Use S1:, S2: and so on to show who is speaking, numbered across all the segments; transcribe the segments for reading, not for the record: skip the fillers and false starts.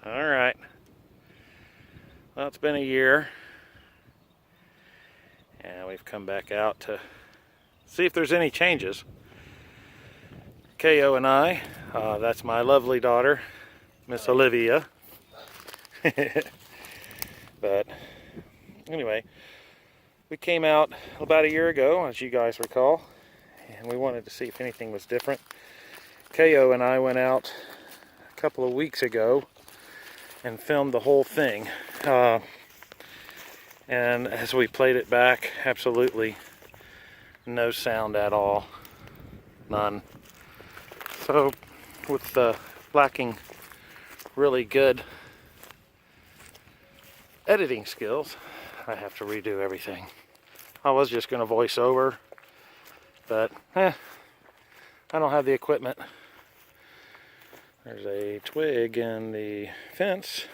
S1: All right. Well, it's been a year, and we've come back out to see if there's any changes. KO and I, that's my lovely daughter, Miss Olivia. But anyway, we came out about a year ago, as you guys recall, and we wanted to see if anything was different. KO and I went out a couple of weeks ago and filmed the whole thing. And as we played it back, absolutely no sound at all. None. So, with lacking really good editing skills, I have to redo everything. I was just going to voice over, but I don't have the equipment. There's a twig in the fence.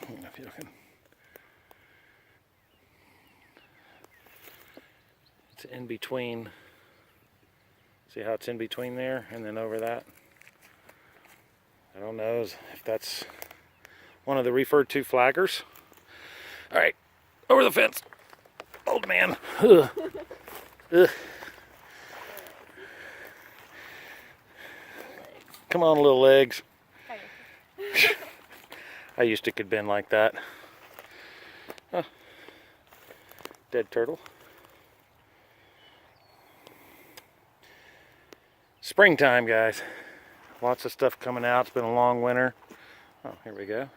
S1: I don't know if you can. It's in between. See how it's in between there and then over that? I don't know if that's one of the referred to flaggers. All right, over the fence. Old man. Ugh. Ugh. Come on, little legs. I used to could bend like that. Oh, dead turtle. Springtime, guys. Lots of stuff coming out. It's been a long winter. Oh, here we go.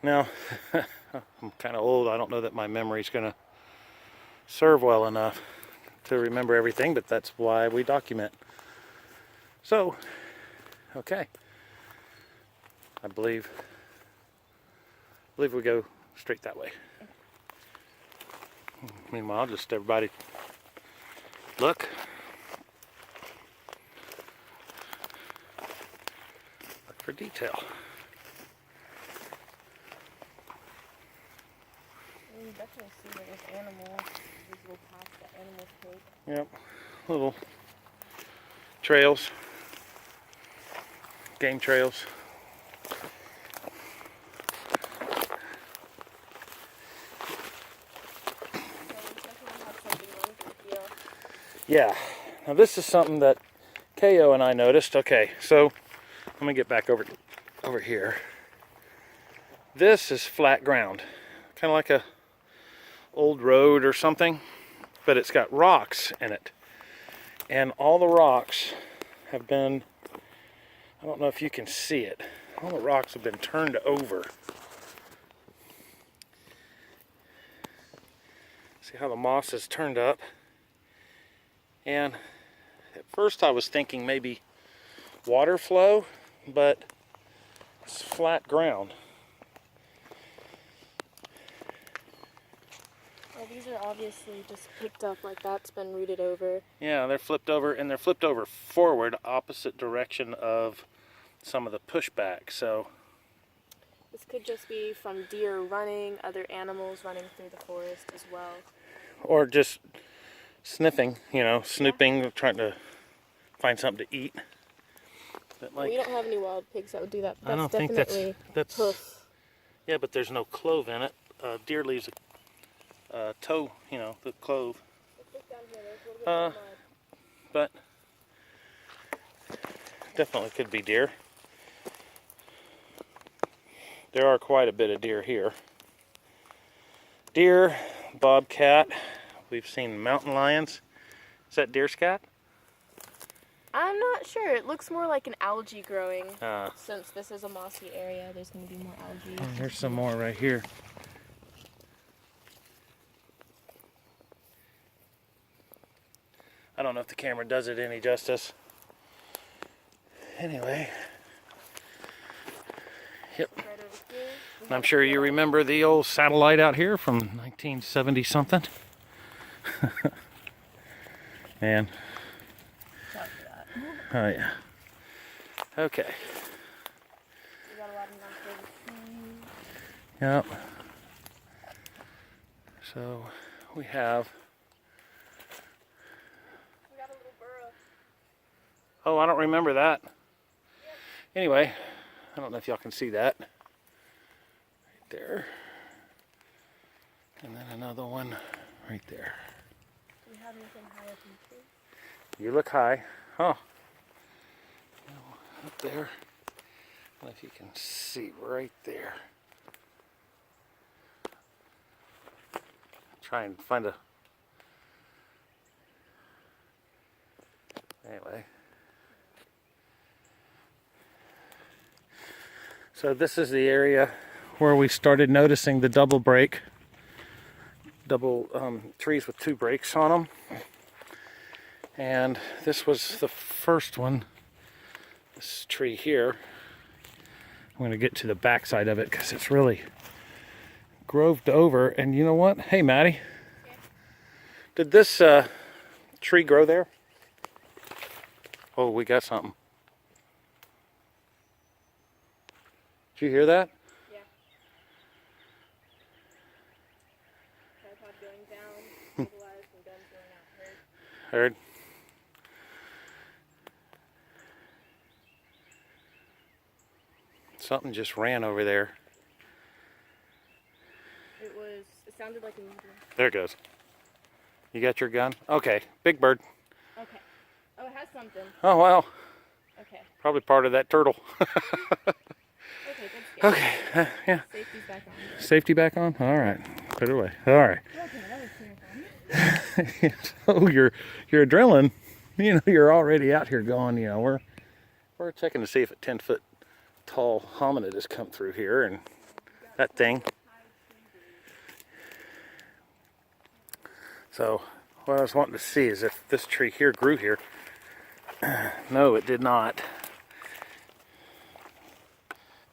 S1: Now, I'm kind of old. I don't know that my memory's going to serve well enough to remember everything, but that's why we document. So, okay. I believe we go straight that way. Meanwhile, just everybody look. Look for detail.
S2: You definitely see where there's animals, visible paths that animals take.
S1: Yep, little trails, game trails. Yeah, now this is something that KO and I noticed. Okay, so let me get back over here. This is flat ground, kind of like a old road or something, but it's got rocks in it. And all the rocks have been, I don't know if you can see it, all the rocks have been turned over. See how the moss is turned up? And at first I was thinking maybe water flow, but it's flat ground.
S2: Well, these are obviously just picked up, like that's been rooted over.
S1: Yeah, they're flipped over, and they're flipped over forward, opposite direction of some of the pushback. So
S2: This could just be from deer running, other animals running through the forest as well.
S1: or just sniffing, snooping, trying to find something to eat. But
S2: We don't have any wild pigs that would do that. But
S1: I don't think
S2: definitely
S1: that's
S2: hoof.
S1: Yeah, but there's no clove in it. Deer leaves a toe, the clove. But definitely could be deer. There are quite a bit of deer here. Deer, bobcat. We've seen mountain lions. Is that deer scat?
S2: I'm not sure. It looks more like an algae growing.
S1: Ah.
S2: Since this is a mossy area, there's going to be more algae.
S1: Oh, there's some more right here. I don't know if the camera does it any justice. Anyway. Yep.
S2: Right over here.
S1: And I'm sure you remember the old satellite out here from 1970 something. Man. Oh yeah. Okay.
S2: We got a lot of numbers.
S1: Yep. So we have.
S2: We got a little burrow.
S1: Oh, I don't remember that. Anyway, I don't know if y'all can see that. Right there. And then another one right there.
S2: Do we have anything high up in the tree?
S1: You look high. Oh. Up there. I don't know if you can see right there. Try and find a... Anyway. So this is the area where we started noticing the double break. Trees with 2 breaks on them. And this was the first one. This tree here. I'm going to get to the back side of it because it's really groved over. And you know what? Hey, Maddie.
S2: Yeah.
S1: Did this tree grow there? Oh, we got something. Did you hear that?
S2: Yeah. Tripod going down, stabilized, and guns going out.
S1: Heard? Something just ran over there.
S2: It sounded like a medium.
S1: There it goes. You got your gun? Okay, big bird.
S2: Okay. Oh, it has something.
S1: Oh, well,
S2: Okay.
S1: probably part of that turtle.
S2: Okay, that's good.
S1: Okay, yeah.
S2: Safety's back on.
S1: Safety back on? All right, put it away. All right.
S2: Okay, that was terrifying.
S1: So your adrenaline, you're already out here going, we're checking to see if a 10-foot tall hominid has come through here, and that thing. So what I was wanting to see is if this tree here grew here. No, it did not.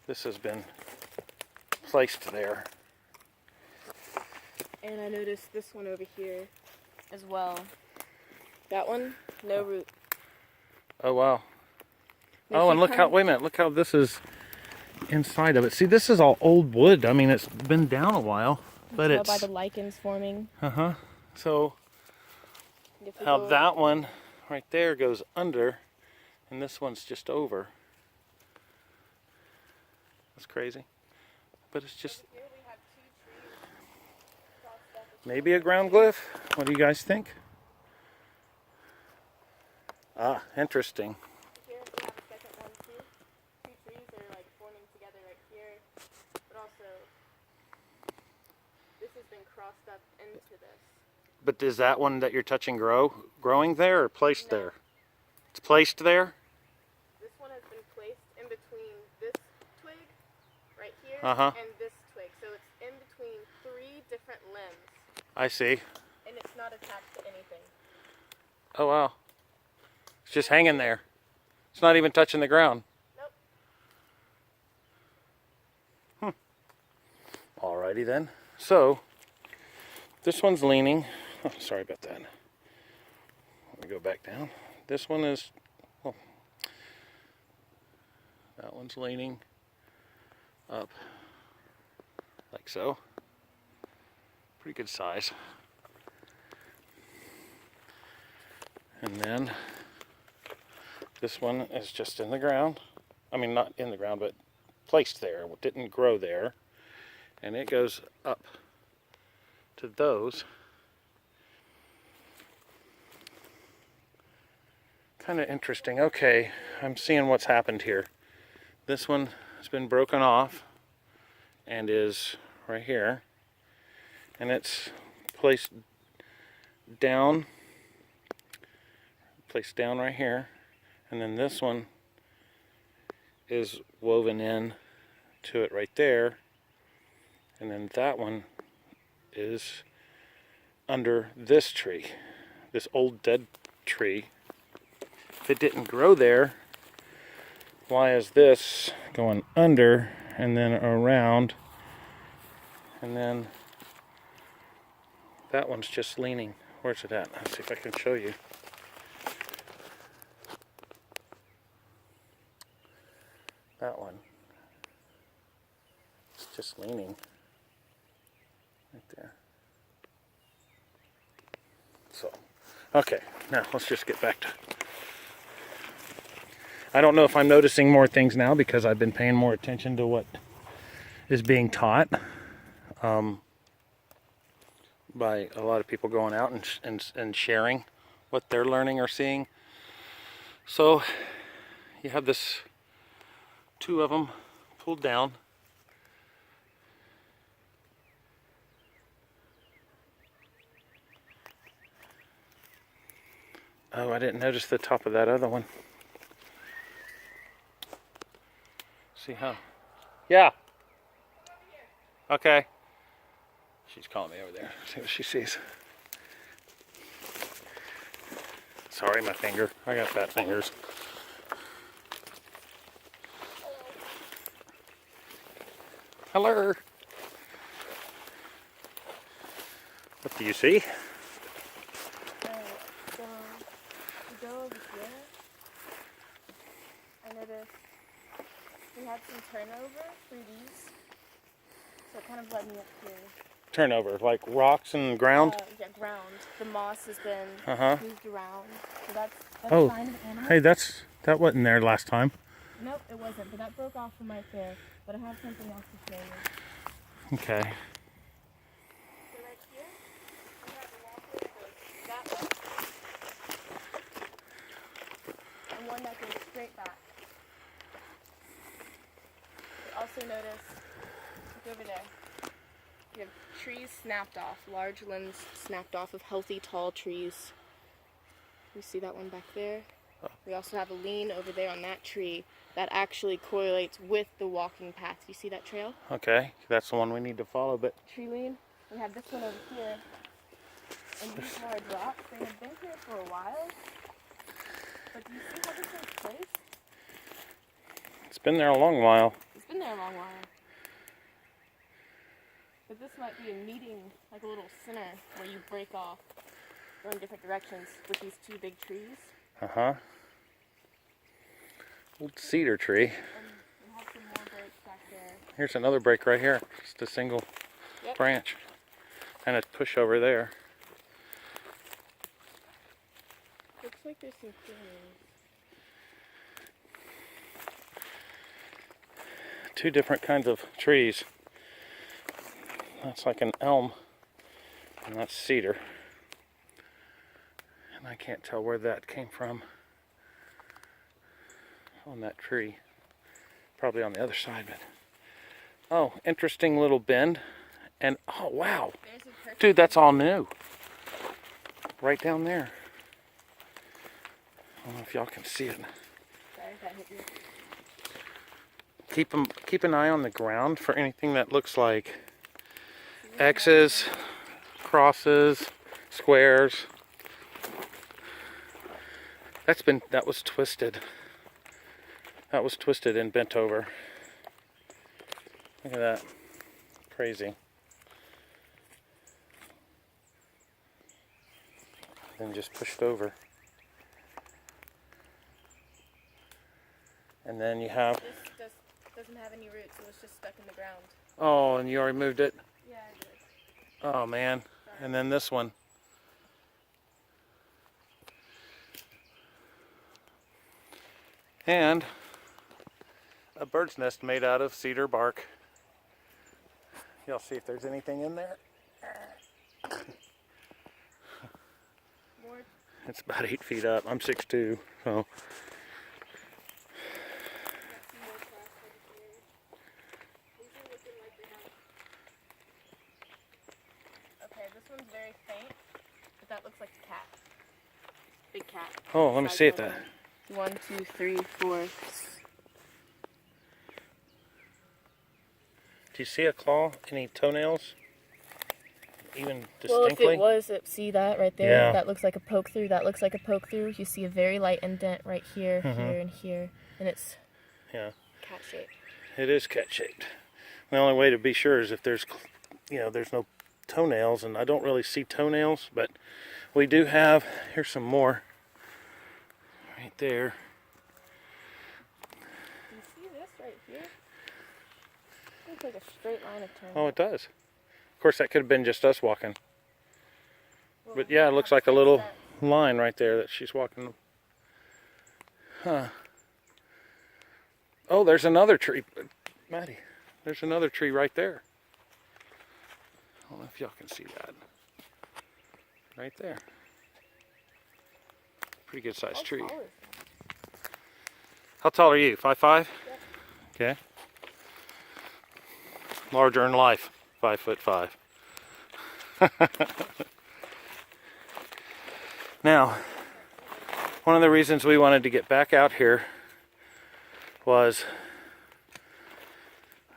S1: This has been placed there.
S2: And I noticed this one over here as well. That one, no root.
S1: Oh, wow.
S2: If
S1: Oh,
S2: you
S1: and look how, wait a minute, look how this is inside of it. See, this is all old wood. I mean, it's been down a while, but
S2: tell
S1: it's...
S2: by the lichens forming.
S1: Uh-huh. So,
S2: If we
S1: how
S2: go-
S1: that one right there goes under, and this one's just over. That's crazy. But it's just
S2: Here we have 2 trees crossed up.
S1: maybe a ground glyph. What do you guys think? Ah, interesting.
S2: Here we have a second one too. 2 trees are like forming together right here. But also, this has been crossed up into this.
S1: But is that one that you're touching growing there or placed
S2: No.
S1: there? It's placed there?
S2: This one has been placed in between this twig right here
S1: Uh-huh.
S2: and this twig. So it's in between 3 different limbs.
S1: I see.
S2: And it's not attached to anything.
S1: Oh, wow. It's just hanging there. It's not even touching the ground.
S2: Nope.
S1: Alrighty then. So, this one's leaning. Oh, sorry about that. Let me go back down. This one is, oh, that one's leaning up like so. Pretty good size. And then this one is just in the ground. I mean, not in the ground, but placed there. It didn't grow there. And it goes up to those. Kind of interesting. Okay, I'm seeing what's happened here. This one has been broken off and is right here. And it's placed down right here. And then this one is woven in to it right there. And then that one is under this tree, this old dead tree. If it didn't grow there, why is this going under and then around? And then that one's just leaning. Where's it at? Let's see if I can show you. That one. It's just leaning. Right there. So, okay, now let's just get back to... I don't know if I'm noticing more things now because I've been paying more attention to what is being taught by a lot of people going out and sharing what they're learning or seeing. So you have this, two of them pulled down. Oh, I didn't notice the top of that other one. See how? Yeah. Okay. She's calling me over there. See what she sees. Sorry, my finger. I got fat fingers. Hello. What do you see?
S2: Alright, so we go over here. I noticed we had some turnover through these. So it kind of led me up here.
S1: Turnover, like rocks and ground?
S2: Yeah, ground. The moss has been moved around. So that's
S1: Oh,
S2: a sign of animal.
S1: hey, that wasn't there last time.
S2: Nope, it wasn't. But that broke off from right there. But I have something else to show you.
S1: Okay.
S2: So right here, we have a walkway that goes that way. And one that goes straight back. We also notice, look over there. You have trees snapped off, large limbs snapped off of healthy, tall trees. You see that one back there?
S1: Oh.
S2: We also have a lean over there on that tree that actually correlates with the walking path. You see that trail?
S1: Okay, that's the one we need to follow, but
S2: Tree lean. We have this one over here. And these large rocks, they have been here for a while. But do you see how this one's placed?
S1: it's been there a long while.
S2: It's been there a long while. But this might be a meeting, like a little center where you break off, go in different directions with these two big trees.
S1: Uh-huh. Old cedar tree.
S2: And we have some more breaks back there.
S1: Here's another break right here. Just a single
S2: Yep.
S1: branch. And a push over there.
S2: Looks like there's some things.
S1: Two different kinds of trees. That's like an elm, and that's cedar. And I can't tell where that came from on that tree. Probably on the other side, but oh, interesting little bend. And oh wow,
S2: There's a person.
S1: dude, that's all new. Right down there. I don't know if y'all can see it.
S2: Sorry if that hit you.
S1: Keep an eye on the ground for anything that looks like X's, crosses, squares. That was twisted. That was twisted and bent over. Look at that. Crazy. Then just pushed over. And then you have,
S2: This doesn't have any roots. It was just stuck in the ground.
S1: oh, and you already moved it?
S2: Yeah, I did.
S1: Oh man. And then this one. And a bird's nest made out of cedar bark. Y'all see if there's anything in there.
S2: More.
S1: It's about 8 feet up. I'm 6'2", so.
S2: Got some more cracks over here. These are looking like they have. Okay, this one's very faint, but that looks like a cat. Big cat.
S1: Oh, let me see it then.
S2: 1, 2, 3, 4.
S1: Do you see a claw? Any toenails? Even
S2: Well, if
S1: distinctly?
S2: it was, see that right there?
S1: Yeah.
S2: That looks like a poke through. That looks like a poke through. You see a very light indent right here,
S1: Mhm.
S2: here, and here, and it's
S1: Yeah,
S2: cat shaped.
S1: it is cat-shaped. The only way to be sure is if there's, there's no toenails, and I don't really see toenails, but we do have, here's some more right there.
S2: Do you see this right here? Looks like a straight line of turn.
S1: Oh, it does. Of course, that could have been just us walking.
S2: Well,
S1: But yeah, it looks like a little line right there that she's walking. Huh. Oh, there's another tree. Maddie, there's another tree right there. I don't know if y'all can see that. Right there. Pretty good sized tree. How tall are you? 5'5"?
S2: Yep.
S1: Okay. Larger in life. 5'5". Now, one of the reasons we wanted to get back out here was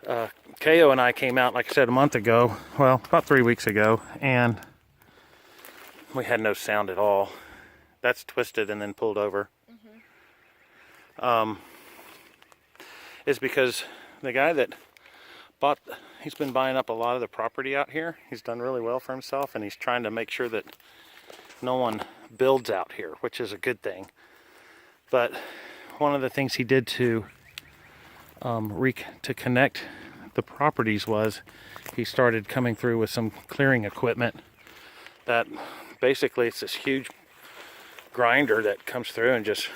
S1: Ko and I came out, like I said, a month ago. Well, about 3 weeks ago, and we had no sound at all. That's twisted and then pulled over. Is because the guy that bought, he's been buying up a lot of the property out here. He's done really well for himself, and he's trying to make sure that no one builds out here, which is a good thing. But one of the things he did to connect the properties was he started coming through with some clearing equipment that basically it's this huge grinder that comes through and just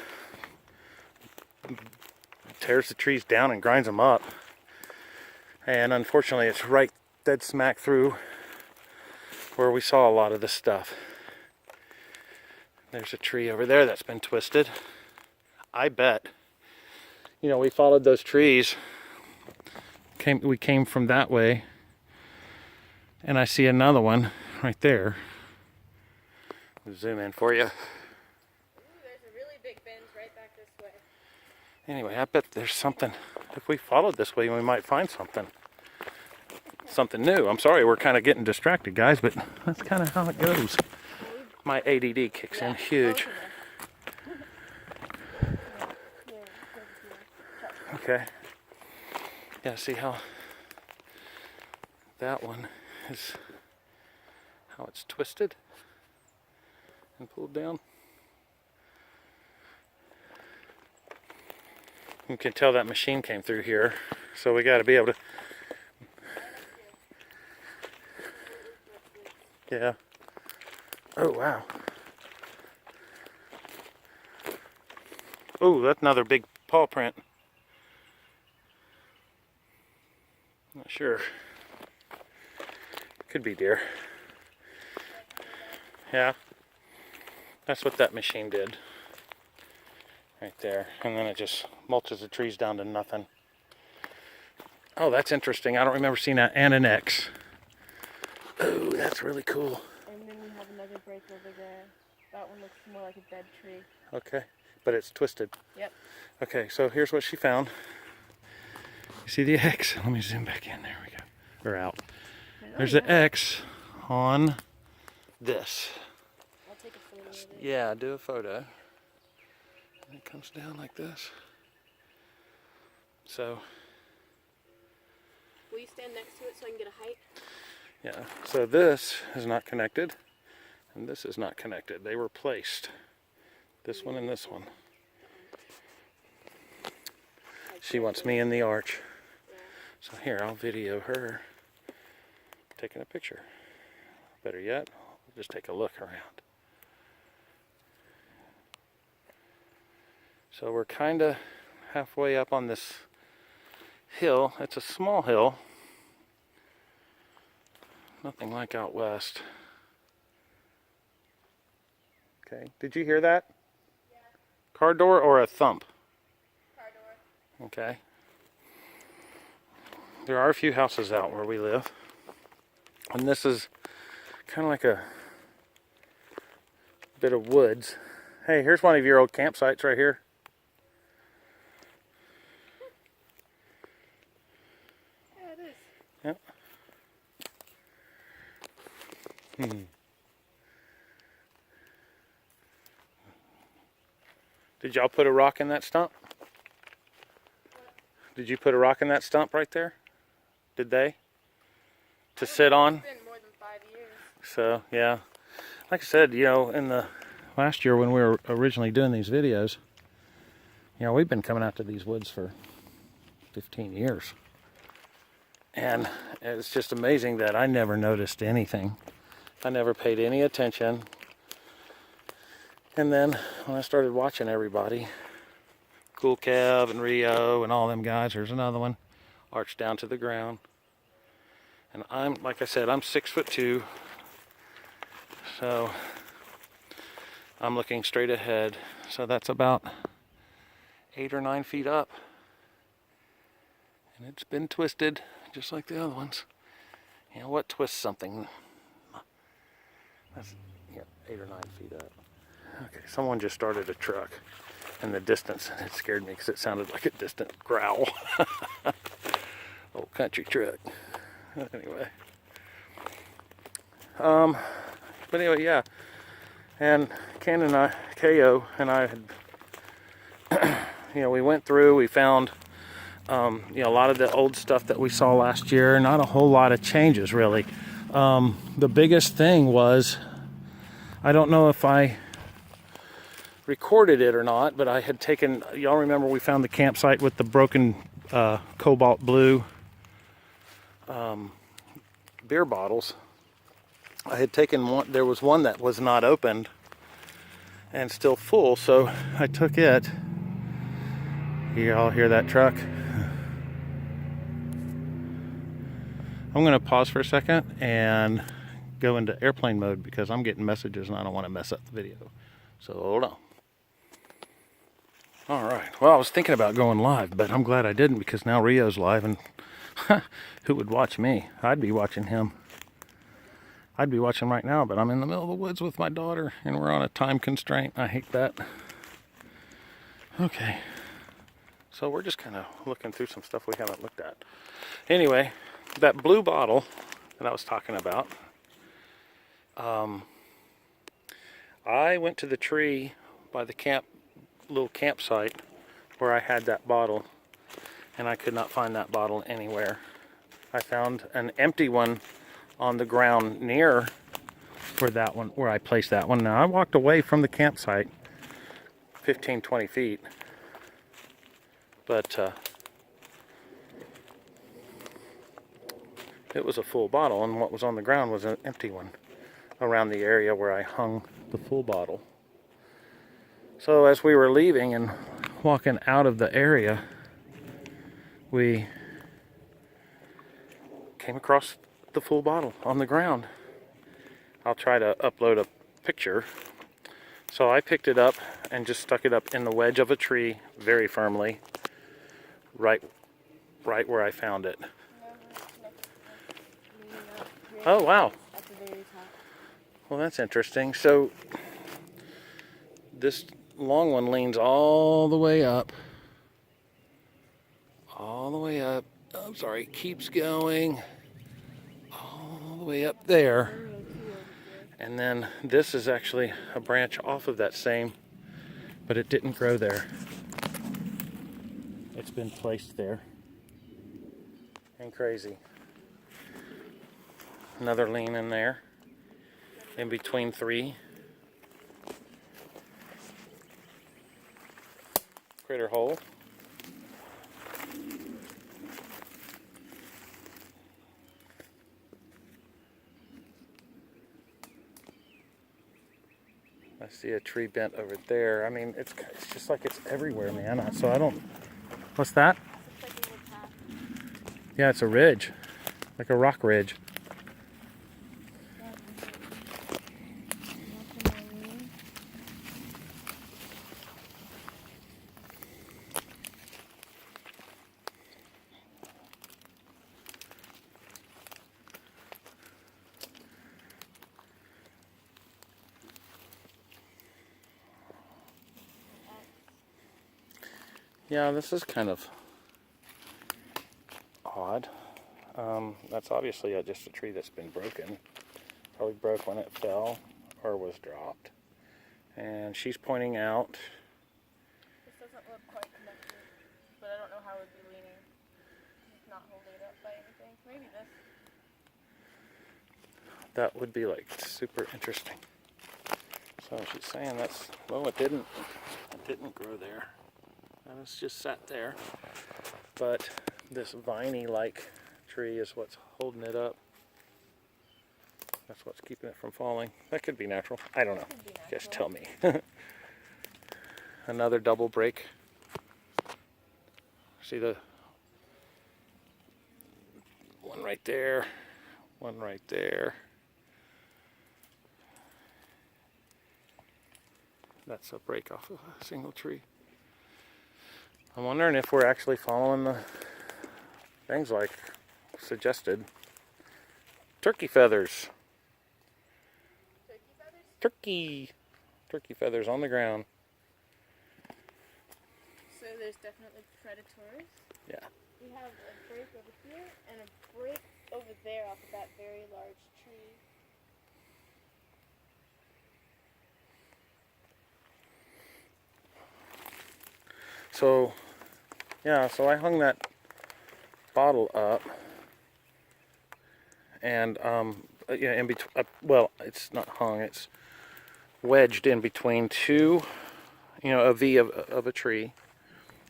S1: tears the trees down and grinds them up. And unfortunately it's right dead smack through where we saw a lot of this stuff. There's a tree over there that's been twisted. I bet, you know, we followed those trees, we came from that way, and I see another one right there. I'll zoom in for you.
S2: Ooh, there's a really big bend right back this way.
S1: Anyway, I bet there's something. If we followed this way, we might find something. Something new. I'm sorry, we're kind of getting distracted, guys, but that's kind of how it goes. My ADD kicks in huge. Okay. Yeah, see how that one is, how it's twisted and pulled down. You can tell that machine came through here, so we got to be able to. Yeah. Oh, wow. Oh, that's another big paw print. Not sure. Could be deer. Yeah. That's what that machine did. Right there. And then it just mulches the trees down to nothing. Oh, that's interesting. I don't remember seeing that. And an X. Oh, that's really cool.
S2: And then we have another break over there. That one looks more like a dead tree.
S1: Okay. But it's twisted.
S2: Yep.
S1: Okay, so here's what she found. You see the X? Let me zoom back in. There we go. Or out. There's an X on this.
S2: I'll take a photo of it.
S1: Yeah, do a photo. And it comes down like this. So.
S2: Will you stand next to it so I can get a height?
S1: Yeah, so this is not connected, and this is not connected. They were placed. This one and this one. She wants me in the arch. So here, I'll video her taking a picture. Better yet, we'll just take a look around. So we're kind of halfway up on this hill. It's a small hill. Nothing like out west. Okay, did you hear that?
S2: Yeah.
S1: Car door or a thump?
S2: Car door.
S1: Okay. There are a few houses out where we live. And this is kind of like a bit of woods. Hey, here's one of your old campsites right here.
S2: Yeah, it is.
S1: Yep. Did y'all put a rock in that stump? Did you put a rock in that stump right there? Did they? To sit on?
S2: It's been more than 5 years.
S1: So, yeah. Like I said, you know, in the last year when we were originally doing these videos, you know, we've been coming out to these woods for 15 years. And it's just amazing that I never noticed anything. I never paid any attention. And then when I started watching everybody, Cool Kev and Rio and all them guys. There's another one, arched down to the ground. And I'm, like I said, I'm 6'2", so I'm looking straight ahead. So that's about 8 or 9 feet up. And it's been twisted, just like the other ones. You know what twists something? That's, yeah, 8 or 9 feet up. Okay, someone just started a truck in the distance, and it scared me because it sounded like a distant growl. Old country truck. Anyway. But anyway, yeah. And Ken and I, KO and I had, we went through, we found, a lot of the old stuff that we saw last year. Not a whole lot of changes, really. The biggest thing was, I don't know if I recorded it or not, but I had taken, y'all remember we found the campsite with the broken cobalt blue beer bottles. I had taken one, there was one that was not opened and still full, so I took it. You all hear that truck? I'm going to pause for a second and go into airplane mode because I'm getting messages and I don't want to mess up the video. So hold on. All right. Well, I was thinking about going live, but I'm glad I didn't because now Rio's live, and who would watch me? I'd be watching him. I'd be watching right now, but I'm in the middle of the woods with my daughter, and we're on a time constraint. I hate that. Okay. So we're just kind of looking through some stuff we haven't looked at. Anyway, that blue bottle that I was talking about, I went to the tree by the little campsite where I had that bottle, and I could not find that bottle anywhere. I found an empty one on the ground near where I placed that one. Now I walked away from the campsite 15-20 feet, but it was a full bottle, and what was on the ground was an empty one around the area where I hung the full bottle. So as we were leaving and walking out of the area, we came across the full bottle on the ground. I'll try to upload a picture. So I picked it up and just stuck it up in the wedge of a tree very firmly, right where I found it. Oh, wow.
S2: At the very top.
S1: Well, that's interesting. So this long one leans all the way up. All the way up. I'm sorry, keeps going all the way up there. And then this is actually a branch off of that same, but it didn't grow there. It's been placed there. And crazy. Another lean in there, in between 3. Critter hole. I see a tree bent over there. I mean, it's just like it's everywhere, man. So I don't. What's that? Yeah, it's a ridge, like a rock ridge. Yeah, this is kind of odd. That's obviously just a tree that's been broken. Probably broke when it fell or was dropped. And she's pointing out.
S2: This doesn't look quite connected, but I don't know how it would be leaning. It's not holding it up by anything. Maybe this.
S1: That would be like super interesting. So she's saying that's, well, it didn't grow there. And it's just sat there. But this viney-like tree is what's holding it up. That's what's keeping it from falling. That could be natural. I don't know. Just tell me. Another double break. See the one right there, one right there. That's a break off of a single tree. I'm wondering if we're actually following the things like suggested. Turkey feathers.
S2: Turkey feathers?
S1: Turkey feathers on the ground.
S2: So there's definitely predators.
S1: Yeah.
S2: We have a break over here and a break over there off of that very large tree.
S1: So, yeah, so I hung that bottle up, and yeah, in between. Well, it's not hung; it's wedged in between two, a V of a tree,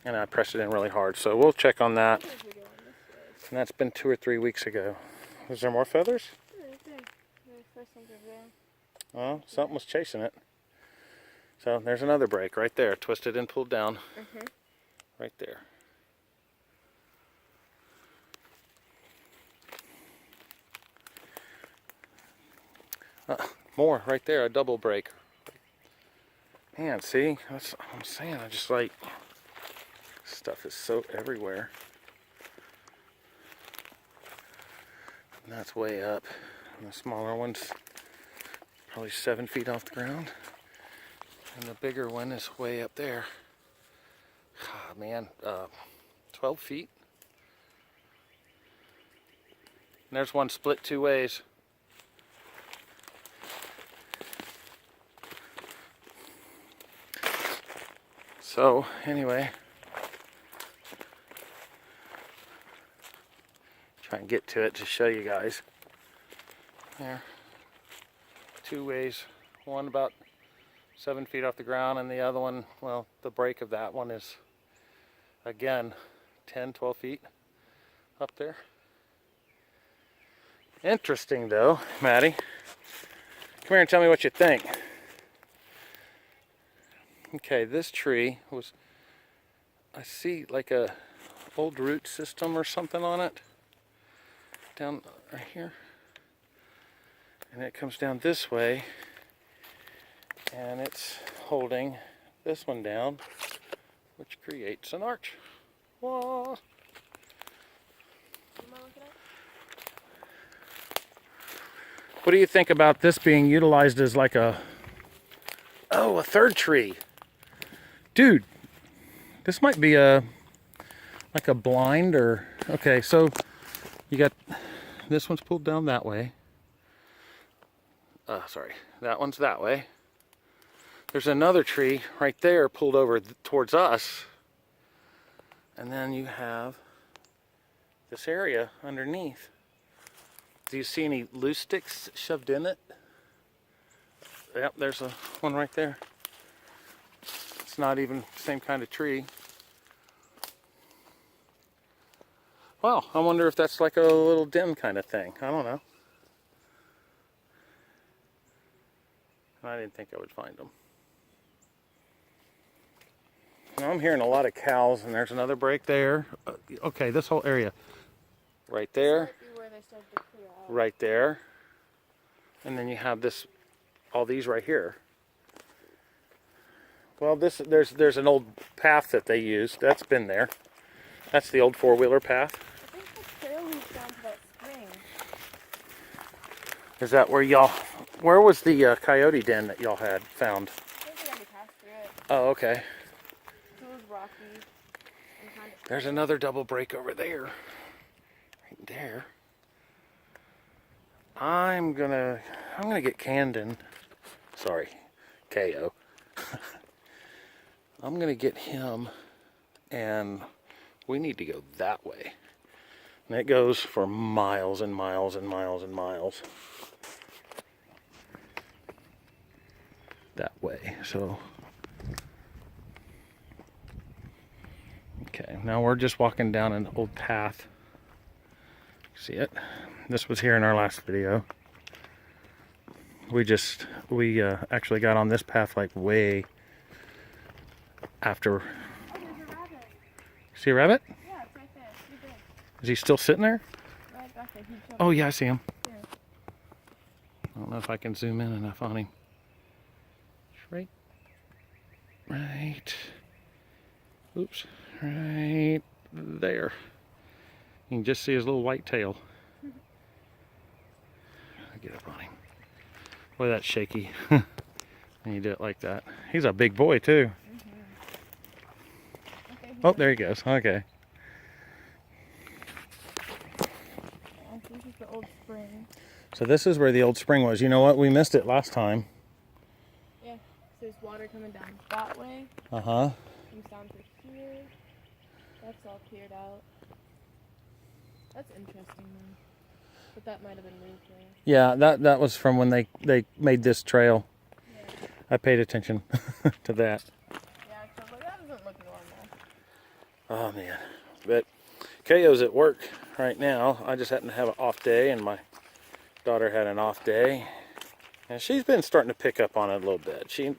S1: and I pressed it in really hard. So we'll check on that. And that's been 2 or 3 weeks ago. Is there more feathers?
S2: Right there. The first one's over there.
S1: Well, something was chasing it. So there's another break right there, twisted and pulled down. Right there. More right there, a double break. Man, see, that's what I'm saying. I just like, stuff is so everywhere. And that's way up. And the smaller one's probably 7 feet off the ground. And the bigger one is way up there. Ah, man, 12 feet. And there's one split 2 ways. So, anyway, try and get to it to show you guys. There, 2 ways. One about 7 feet off the ground, and the other one, well, the break of that one is, again, 10, 12 feet up there. Interesting, though, Maddie. Come here and tell me what you think. Okay, this tree was, I see like a old root system or something on it. Down right here. And it comes down this way. And it's holding this one down, which creates an arch. Whoa. What do you think about this being utilized as like a third tree? Dude, this might be like a blind or, okay, so you got, this one's pulled down that way. Sorry, that one's that way. There's another tree right there pulled over towards us. And then you have this area underneath. Do you see any loose sticks shoved in it? Yep, there's one right there. It's not even the same kind of tree. Well, I wonder if that's like a little dim kind of thing. I don't know. I didn't think I would find them. Now I'm hearing a lot of cows, and there's another break there. Okay, this whole area. Right there.
S2: Where they started to clear out.
S1: Right there. And then you have this, all these right here. Well, there's an old path that they used. That's been there. That's the old 4-wheeler path.
S2: I think the trail leads down to that spring.
S1: Is that where y'all, where was the coyote den that y'all had found?
S2: I think we already passed through it.
S1: Oh, okay.
S2: It was rocky and kind of.
S1: There's another double break over there. Right there. I'm gonna get Camden. Sorry, KO. I'm gonna get him, and we need to go that way. And it goes for miles and miles and miles and miles. That way, so. Okay, now we're just walking down an old path. See it? This was here in our last video. We actually got on this path like way after.
S2: Oh, there's a rabbit.
S1: See a rabbit?
S2: Yeah.
S1: Is he still sitting there?
S2: Right back there. He jumped.
S1: Oh yeah, I see him.
S2: Yeah.
S1: I don't know if I can zoom in enough on him. Right. Oops. Right there. You can just see his little white tail. I get up on him. Boy, that's shaky. And you do it like that. He's a big boy too.
S2: Okay,
S1: Oh, there he goes. Okay.
S2: this is the old spring.
S1: So this is where the old spring was. You know what? We missed it last time.
S2: Yeah. So there's water coming down that way.
S1: Uh-huh.
S2: Comes down to here. That's all cleared out. That's interesting though. But that might have been moved there.
S1: Yeah, that was from when they made this trail.
S2: Yeah.
S1: I paid attention to that.
S2: Yeah, because like, that doesn't look normal.
S1: Oh man. But KO's at work right now. I just happened to have an off day, and my daughter had an off day. And she's been starting to pick up on it a little bit. She,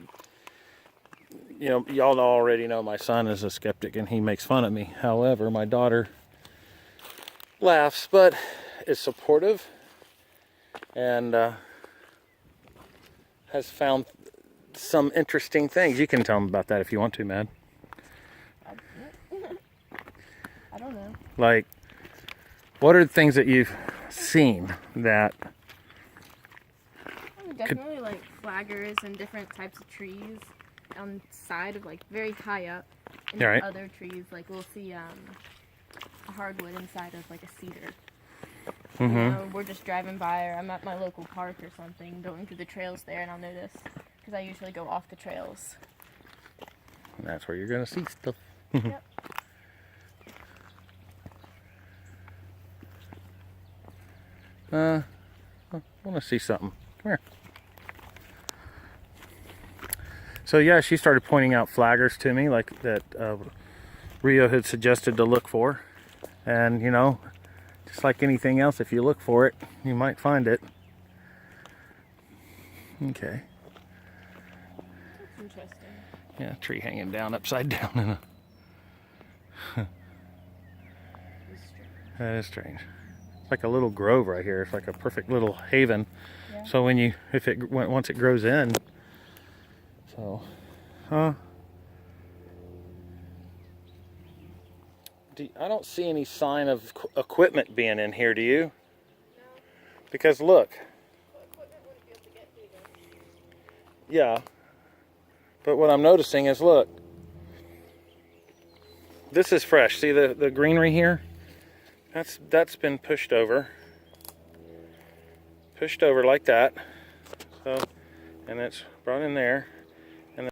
S1: you know, y'all already know my son is a skeptic and he makes fun of me. However, my daughter laughs, but is supportive and has found some interesting things. You can tell them about that if you want to, Mad.
S2: I don't know.
S1: Like, what are the things that you've seen that...
S2: Definitely like flaggers and different types of trees on the side of like very high up. And
S1: Yeah, right.
S2: other trees, like we'll see a hardwood inside of like a cedar. You know, we're just driving by, or I'm at my local park or something, going through the trails there, and I'll notice because I usually go off the trails.
S1: And that's where you're gonna see stuff.
S2: Yep.
S1: I want to see something. Come here. So yeah, she started pointing out flaggers to me, like that Rio had suggested to look for. And you know, just like anything else, if you look for it, you might find it. Okay.
S2: That's interesting.
S1: Yeah, tree hanging down upside down in a... That is strange. It's like a little grove right here. It's like a perfect little haven.
S2: Yeah.
S1: So when you, once it grows in, so, I don't see any sign of equipment being in here, do you?
S2: No.
S1: Because look.
S2: Well, equipment wouldn't be able to get through this.
S1: Yeah. But what I'm noticing is, look. This is fresh. See the greenery here? That's been pushed over. Pushed over like that. So, and it's brought in there.